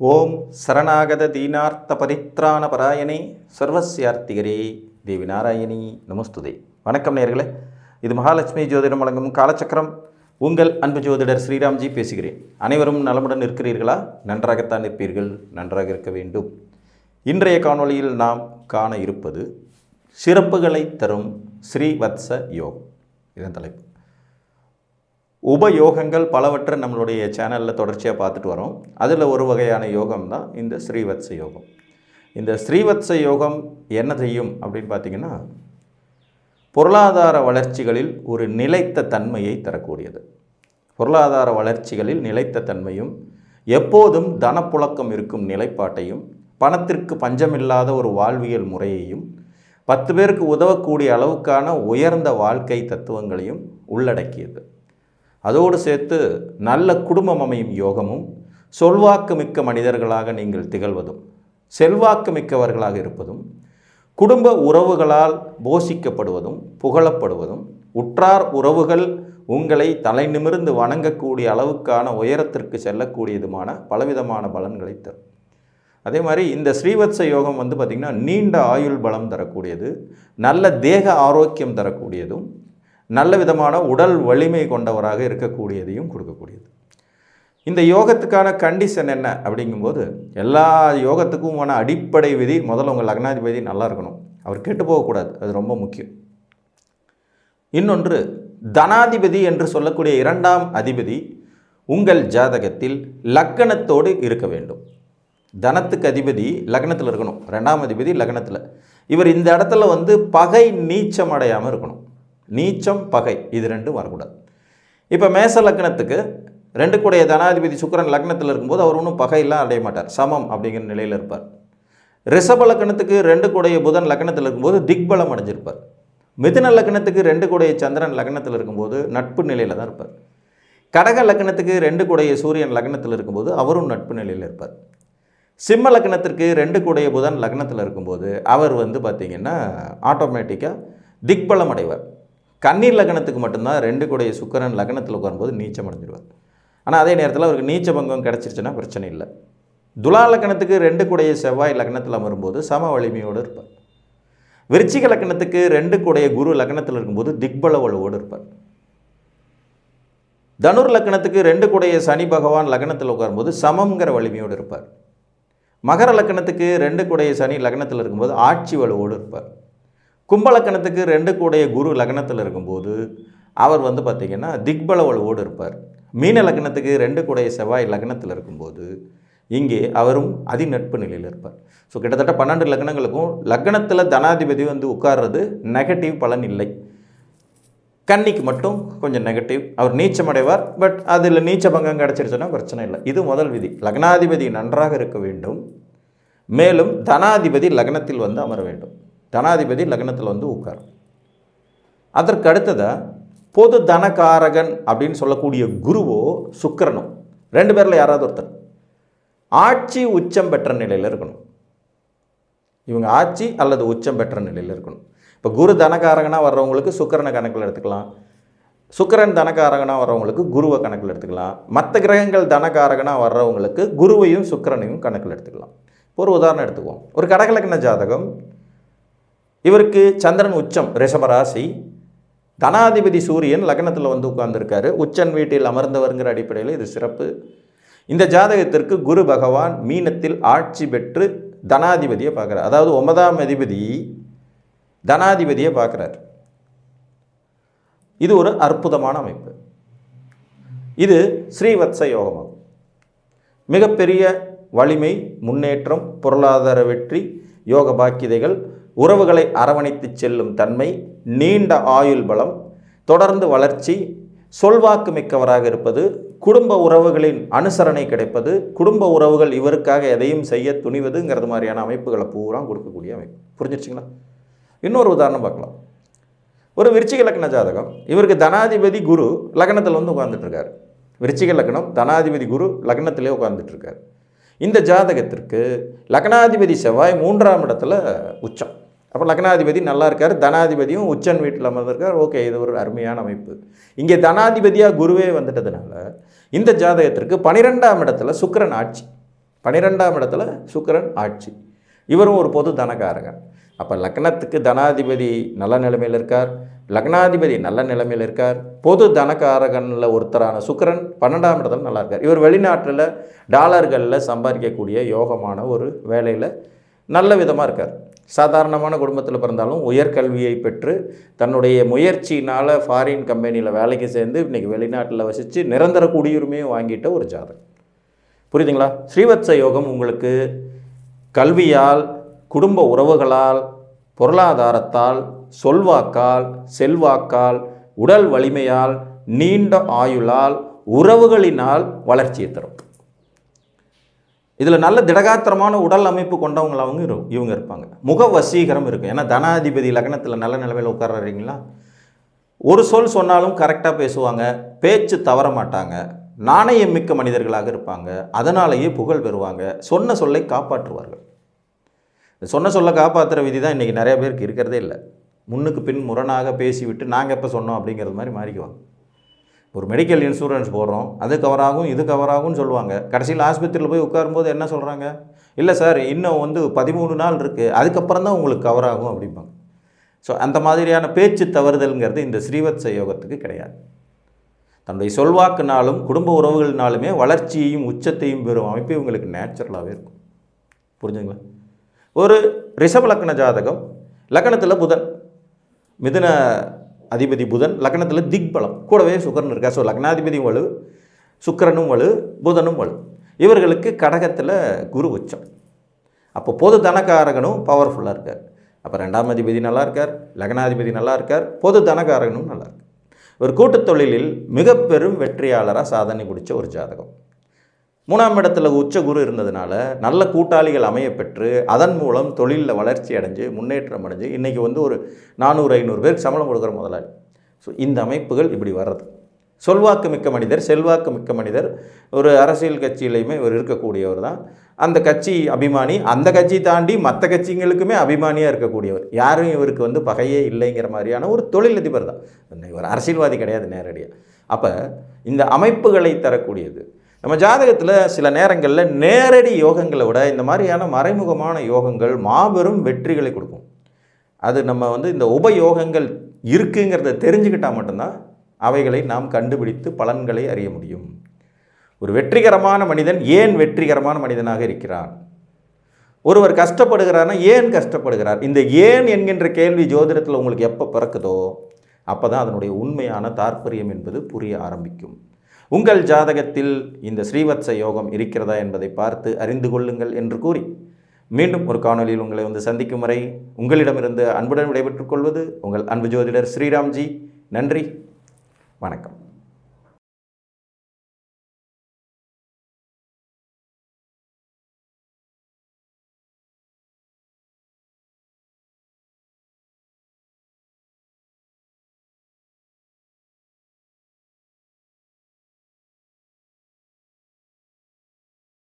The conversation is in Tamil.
ஓம் சரணாகத தீனார்த்த பரித்ராண பராயணே சர்வசியார்த்திகரே தேவி நாராயணி நமஸ்துதே. வணக்கம் நேயர்களே, இது மகாலட்சுமி ஜோதிடம் வழங்கும் காலச்சக்கரம். உங்கள் அன்பு ஜோதிடர் ஸ்ரீராம்ஜி பேசுகிறேன். அனைவரும் நலமுடன் இருக்கிறீர்களா? நன்றாகத்தான் இருப்பீர்கள், நன்றாக இருக்க வேண்டும். இன்றைய காணொளியில் நாம் காண இருப்பது சிறப்புகளை தரும் ஸ்ரீவத்ச யோகம். இதன் தலைப்பு. உபயோகங்கள் பலவற்றை நம்மளுடைய சேனலில் தொடர்ச்சியாக பார்த்துட்டு வரோம். அதில் ஒரு வகையான யோகம் தான் இந்த ஸ்ரீவத்ச யோகம். இந்த ஸ்ரீவத்ச யோகம் என்ன செய்யும் அப்படின்னு பார்த்திங்கன்னா, பொருளாதார வளர்ச்சிகளில் ஒரு நிலைத்த தன்மையை தரக்கூடியது. பொருளாதார வளர்ச்சிகளில் நிலைத்த தன்மையும், எப்போதும் தனப்புழக்கம் இருக்கும் நிலைப்பாட்டையும், பணத்திற்கு பஞ்சமில்லாத ஒரு வாழ்வியல் முறையையும், 10 பேருக்கு உதவக்கூடிய அளவுக்கான உயர்ந்த வாழ்க்கை தத்துவங்களையும் உள்ளடக்கியது. அதோடு சேர்த்து நல்ல குடும்பம் அமையும் யோகமும், சொல்வாக்கு மிக்க மனிதர்களாக நீங்கள் திகழ்வதும், செல்வாக்கு மிக்கவர்களாக இருப்பதும், குடும்ப உறவுகளால் போஷிக்கப்படுவதும் புகழப்படுவதும், உற்றார் உறவுகள் உங்களை தலை நிமிர்ந்து வணங்கக்கூடிய அளவுக்கான உயரத்திற்கு செல்லக்கூடியதுமான பலவிதமான பலன்களை தரும். அதே மாதிரி இந்த ஸ்ரீவத்ச யோகம் பார்த்திங்கன்னா நீண்ட ஆயுள் பலம் தரக்கூடியது, நல்ல தேக ஆரோக்கியம் தரக்கூடியதும், நல்ல விதமான உடல் வலிமை கொண்டவராக இருக்கக்கூடியதையும் கொடுக்கக்கூடியது. இந்த யோகத்துக்கான கண்டிஷன் என்ன அப்படிங்கும்போது, எல்லா யோகத்துக்குமான அடிப்படை விதி, முதல்ல உங்கள் லக்னாதிபதி நல்லா இருக்கணும், அவர் கெட்டு போகக்கூடாது, அது ரொம்ப முக்கியம். இன்னொன்று, தனாதிபதி என்று சொல்லக்கூடிய 2ஆம் அதிபதி உங்கள் ஜாதகத்தில் லக்னத்தோடு இருக்க வேண்டும். தனத்துக்கு அதிபதி லக்னத்தில் இருக்கணும், 2ஆம் அதிபதி லக்னத்தில். இவர் இந்த இடத்துல பகை நீச்சம் அடையாமல் இருக்கணும். நீச்சம் பகை இது ரெண்டும் வரக்கூடாது. இப்போ மேச லக்னத்துக்கு 2 கூடைய தனாதிபதி சுக்கிரன் லக்னத்தில் இருக்கும்போது அவர் ஒன்றும் பகையெல்லாம் அடைய மாட்டார், சமம் அப்படிங்கிற நிலையில் இருப்பார். ரிஷப லக்னத்துக்கு 2 கூடைய புதன் லக்னத்தில் இருக்கும்போது திக்பலம் அடைஞ்சிருப்பார். மிதுன லக்னத்துக்கு 2 கூடைய சந்திரன் லக்னத்தில் இருக்கும்போது நட்பு நிலையில் தான் இருப்பார். கடக லக்னத்துக்கு 2 கூடைய சூரியன் லக்னத்தில் இருக்கும்போது அவரும் நட்பு நிலையில் இருப்பார். சிம்ம லக்னத்திற்கு 2 கூடைய புதன் லக்னத்தில் இருக்கும்போது அவர் பார்த்திங்கன்னா ஆட்டோமேட்டிக்காக திக்பலம் அடைவார். கன்னீர் லக்னத்துக்கு மட்டும்தான் 2 கூடைய சுக்கிரன் லக்னத்தில் உட்காரும்போது நீச்சம் அடைஞ்சிடுவார். ஆனால் அதே நேரத்தில் அவருக்கு நீச்ச பங்கம் கிடச்சிருச்சுன்னா பிரச்சனை இல்லை. துலா லக்னத்துக்கு 2 கூடைய செவ்வாய் லக்னத்தில் அமரும்போது சம வலிமையோடு இருப்பார். விருச்சிக லக்னத்துக்கு 2 கூடைய குரு லக்னத்தில் இருக்கும்போது திக்பல வலுவோடு இருப்பார். தனுர் லக்னத்துக்கு 2 கூடைய சனி பகவான் லக்னத்தில் உட்காரும்போது சமங்கிற வலிமையோடு இருப்பார். மகர லக்னத்துக்கு 2 கூடைய சனி லக்னத்தில் இருக்கும்போது ஆட்சி வலுவோடு இருப்பார். கும்பலக்கணத்துக்கு 2 கூடைய குரு லக்னத்தில் இருக்கும்போது அவர் பார்த்திங்கன்னா திக்பல வலுவோடு இருப்பார். மீன லக்னத்துக்கு 2 கூடைய செவ்வாய் லக்னத்தில் இருக்கும்போது இங்கே அவரும் அதிநட்பு நிலையில் இருப்பார். ஸோ கிட்டத்தட்ட 12 லக்னங்களுக்கும் லக்னத்தில் தனாதிபதி உட்கார்றது நெகட்டிவ் பலன் இல்லை. கன்னிக்கு மட்டும் கொஞ்சம் நெகட்டிவ், அவர் நீச்சம் அடைவார். பட் அதில் நீச்ச பங்கம் கிடச்சிருச்சுன்னா பிரச்சனை இல்லை. இது முதல் விதி. லக்னாதிபதி நன்றாக இருக்க வேண்டும், மேலும் தனாதிபதி லக்னத்தில் அமர வேண்டும். தனாதிபதி லக்னத்தில் உட்காரும். அதற்கு அடுத்ததாக பொது தனகாரகன் அப்படின்னு சொல்லக்கூடிய குருவோ சுக்கிரனோ 2 பேரில் யாராவது ஒருத்தர் ஆட்சி உச்சம் பெற்ற நிலையில் இருக்கணும். இவங்க ஆட்சி அல்லது உச்சம் பெற்ற நிலையில் இருக்கணும். இப்போ குரு தனகாரகனாக வர்றவங்களுக்கு சுக்கிரனை கணக்கில் எடுத்துக்கலாம், சுக்கிரன் தனகாரகனாக வர்றவங்களுக்கு குருவை கணக்கில் எடுத்துக்கலாம், மற்ற கிரகங்கள் தனகாரகனாக வர்றவங்களுக்கு குருவையும் சுக்கிரனையும் கணக்கில் எடுத்துக்கலாம். ஒரு உதாரணம் எடுத்துக்குவோம். ஒரு கடகலக்ன ஜாதகம், இவருக்கு சந்திரன் உச்சம் ரிஷபராசி, தனாதிபதி சூரியன் லக்னத்தில் உட்கார்ந்துருக்காரு, உச்சன் வீட்டில் அமர்ந்தவருங்கிற அடிப்படையில் இது சிறப்பு. இந்த ஜாதகத்திற்கு குரு பகவான் மீனத்தில் ஆட்சி பெற்று தனாதிபதியை பார்க்குறார். அதாவது 9ஆம் அதிபதி தனாதிபதியை பார்க்குறார். இது ஒரு அற்புதமான அமைப்பு. இது ஸ்ரீவத்ச யோகமாகும். மிகப்பெரிய வலிமை, முன்னேற்றம், பொருளாதார வெற்றி, யோக பாக்கியதைகள், உறவுகளை அரவணைத்து செல்லும் தன்மை, நீண்ட ஆயுள் பலம், தொடர்ந்து வளர்ச்சி, சொல்வாக்கு மிக்கவராக இருப்பது, குடும்ப உறவுகளின் அனுசரணை கிடைப்பது, குடும்ப உறவுகள் இவருக்காக எதையும் செய்ய துணிவதுங்கிறது மாதிரியான அமைப்புகளை பூரா கொடுக்கக்கூடிய அமைப்பு. புரிஞ்சிருச்சுங்களா? இன்னொரு உதாரணம் பார்க்கலாம். ஒரு விருச்சிக லக்ன ஜாதகம், இவருக்கு தனாதிபதி குரு லக்னத்தில் உட்கார்ந்துட்டுருக்கார். விருச்சிக லக்னம், தனாதிபதி குரு லக்னத்திலே உட்கார்ந்துட்டுருக்கார். இந்த ஜாதகத்திற்கு லக்னாதிபதி செவ்வாய் 3ஆம் இடத்துல உச்சம். அப்போ லக்னாதிபதி நல்லா இருக்கார், தனாதிபதியும் உச்சன் வீட்டில் அமர்ந்திருக்கார். ஓகே, இது ஒரு அருமையான அமைப்பு. இங்கே தனாதிபதியாக குருவே வந்துட்டதுனால இந்த ஜாதகத்திற்கு 12ஆம் இடத்துல சுக்கிரன் ஆட்சி. 12ஆம் இடத்துல சுக்கிரன் ஆட்சி. இவரும் ஒரு பொது தனகாரகன். அப்போ லக்னத்துக்கு தனாதிபதி நல்ல நிலைமையில் இருக்கார், லக்னாதிபதி நல்ல நிலைமையில் இருக்கார், பொது தனகாரகனில் ஒருத்தரான சுக்கிரன் 12ஆம் இடத்துல நல்லா இருக்கார். இவர் வெளிநாட்டில் டாலர்களில் சம்பாதிக்கக்கூடிய யோகமான ஒரு வேலையில் நல்ல விதமாக இருக்கார். சாதாரணமான குடும்பத்தில் பிறந்தாலும் உயர்கல்வியை பெற்று தன்னுடைய முயற்சியினால் ஃபாரின் கம்பெனியில் வேலைக்கு சேர்ந்து இன்றைக்கி வெளிநாட்டில் வசித்து நிரந்தர குடியுரிமையும் வாங்கிட்ட ஒரு ஜாதகம். புரியுதுங்களா? ஸ்ரீவத்ச யோகம் உங்களுக்கு கல்வியால், குடும்ப உறவுகளால், பொருளாதாரத்தால், சொல்வாக்கால், செல்வாக்கால், உடல் வலிமையால், நீண்ட ஆயுளால், உறவுகளினால் வளர்ச்சியை தரும். இதில் நல்ல திடகாத்திரமான உடல் அமைப்பு கொண்டவங்களாகவும் இவங்க இருப்பாங்க. முக வசீகரம் இருக்கும். ஏன்னா தனாதிபதி லக்னத்தில் நல்ல நிலைமையில் உட்கார்றீங்களா, ஒரு சொல் சொன்னாலும் கரெக்டாக பேசுவாங்க, பேச்சு தவற மாட்டாங்க, நாணயம் மிக்க மனிதர்களாக இருப்பாங்க, அதனாலேயே புகழ் பெறுவாங்க, சொன்ன சொல்லை காப்பாற்றுவார்கள். சொன்ன சொல்ல காப்பாற்றுற விதி தான் இன்றைக்கி நிறைய பேருக்கு இருக்கிறதே இல்லை. முன்னுக்கு பின் முரணாக பேசிவிட்டு நாங்கள் எப்போ சொன்னோம் அப்படிங்கிறது மாதிரி மாறிக்குவாங்க. ஒரு மெடிக்கல் இன்சூரன்ஸ் போடுறோம், அது கவராகும் இது கவராகும்னு சொல்லுவாங்க. கடைசியில் ஆஸ்பத்திரியில் போய் உட்காரும்போது என்ன சொல்கிறாங்க, இல்லை சார் இன்னும் 13 நாள் இருக்குது, அதுக்கப்புறம் தான் உங்களுக்கு கவர் ஆகும் அப்படிம்பாங்க. ஸோ அந்த மாதிரியான பேச்சு தவறுதல்ங்கிறது இந்த ஸ்ரீவத்ச யோகத்துக்கு கிடையாது. தன்னுடைய சொல்வாக்குனாலும் குடும்ப உறவுகள்னாலுமே வளர்ச்சியையும் உச்சத்தையும் பெறும் அமைப்பு இவங்களுக்கு நேச்சுரலாகவே இருக்கும். புரிஞ்சுங்களா? ஒரு ரிஷப லக்ன ஜாதகம், லக்னத்தில் புதன், மிதுன அதிபதி புதன், லக்னத்தில் திக்பலம், கூடவே சுக்கிரன் இருக்கா. ஸோ லக்னாதிபதியும் வலு, சுக்கிரனும் வலு, புதனும் வலு. இவர்களுக்கு கடகத்தில் குரு உச்சம். அப்போ பொது தனகாரகனும் பவர்ஃபுல்லாக இருக்கார். அப்போ 2ஆம் அதிபதி நல்லா இருக்கார், லக்னாதிபதி நல்லா இருக்கார், பொது தனகாரகனும் நல்லா இருக்கார். ஒரு கூட்டுத் தொழிலில் மிக பெரும் வெற்றியாளராக சாதனை பிடிச்ச ஒரு ஜாதகம். 3ஆம் இடத்துல உச்ச குரு இருந்ததுனால நல்ல கூட்டாளிகள் அமைய பெற்று அதன் மூலம் தொழிலில் வளர்ச்சி அடைஞ்சு முன்னேற்றம் அடைஞ்சு இன்றைக்கி ஒரு 400-500 பேருக்கு சம்பளம் கொடுக்குற முதலாளி. ஸோ இந்த அமைப்புகள் இப்படி வர்றது. சொல்வாக்கு மிக்க மனிதர், செல்வாக்கு மிக்க மனிதர், ஒரு அரசியல் கட்சியிலையுமே இவர் இருக்கக்கூடியவர் தான். அந்த கட்சி அபிமானி, அந்த கட்சி தாண்டி மற்ற கட்சிங்களுக்குமே அபிமானியாக இருக்கக்கூடியவர். யாரும் இவருக்கு பகையே இல்லைங்கிற மாதிரியான ஒரு தொழிலதிபர் தான். இவர் அரசியல்வாதி கிடையாது நேரடியாக. அப்போ இந்த அமைப்புகளை தரக்கூடியது நம்ம ஜாதகத்தில் சில நேரங்களில் நேரடி யோகங்களை விட இந்த மாதிரியான மறைமுகமான யோகங்கள் மாபெரும் வெற்றிகளை கொடுக்கும். அது நம்ம இந்த உபயோகங்கள் இருக்குங்கிறத தெரிஞ்சுக்கிட்டால் மட்டும்தான் அவைகளை நாம் கண்டுபிடித்து பலன்களை அறிய முடியும். ஒரு வெற்றிகரமான மனிதன் ஏன் வெற்றிகரமான மனிதனாக இருக்கிறான், ஒருவர் கஷ்டப்படுகிறார்னா ஏன் கஷ்டப்படுகிறார், இந்த ஏன் என்கின்ற கேள்வி ஜோதிடத்தில் உங்களுக்கு எப்போ பிறக்குதோ அப்போ தான் அதனுடைய உண்மையான தாற்பயம் என்பது புரிய ஆரம்பிக்கும். உங்கள் ஜாதகத்தில் இந்த ஸ்ரீவத்ச யோகம் இருக்கிறதா என்பதை பார்த்து அறிந்து கொள்ளுங்கள் என்று கூறி மீண்டும் ஒரு காணொலியில் உங்களை சந்திக்கும் வரை உங்களிடமிருந்து அன்புடன் விடைபெற்றுக் கொள்வது உங்கள் அன்பு ஜோதிடர் ஸ்ரீராம்ஜி. நன்றி, வணக்கம்.